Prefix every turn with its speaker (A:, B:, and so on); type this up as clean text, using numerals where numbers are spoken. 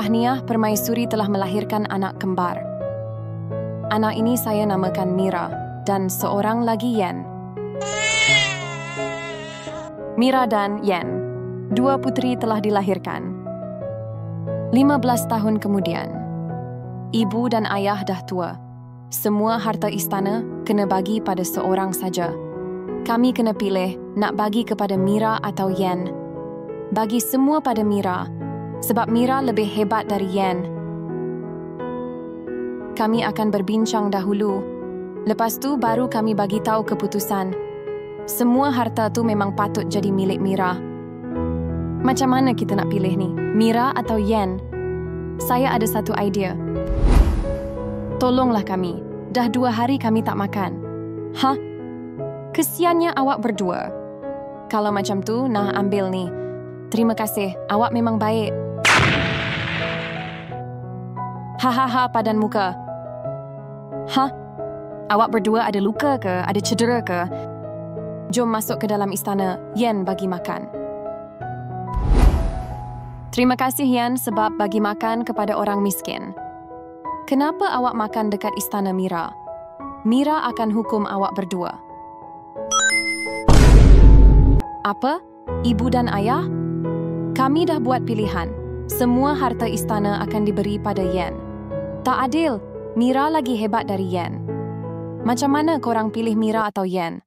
A: Tahniah, permaisuri telah melahirkan anak kembar. Anak ini saya namakan Mira dan seorang lagi Yen. Mira dan Yen, dua putri telah dilahirkan. 15 tahun kemudian, ibu dan ayah dah tua. Semua harta istana kena bagi pada seorang saja. Kami kena pilih nak bagi kepada Mira atau Yen. Bagi semua pada Mira, sebab Mira lebih hebat dari Yen. Kami akan berbincang dahulu. Lepas tu baru kami bagi tahu keputusan. Semua harta tu memang patut jadi milik Mira. Macam mana kita nak pilih ni? Mira atau Yen? Saya ada satu idea. Tolonglah kami. Dah 2 hari kami tak makan. Hah? Kesiannya awak berdua. Kalau macam tu, nah ambil ni. Terima kasih. Awak memang baik. Hahaha padan muka. Hah? Awak berdua ada luka ke? Ada cedera ke? Jom masuk ke dalam istana. Yen bagi makan. Terima kasih Yen sebab bagi makan kepada orang miskin. Kenapa awak makan dekat istana Mira? Mira akan hukum awak berdua. Apa? Ibu dan ayah? Kami dah buat pilihan. Semua harta istana akan diberi pada Yen. Tak adil. Mira lagi hebat dari Yen. Macam mana korang pilih Mira atau Yen?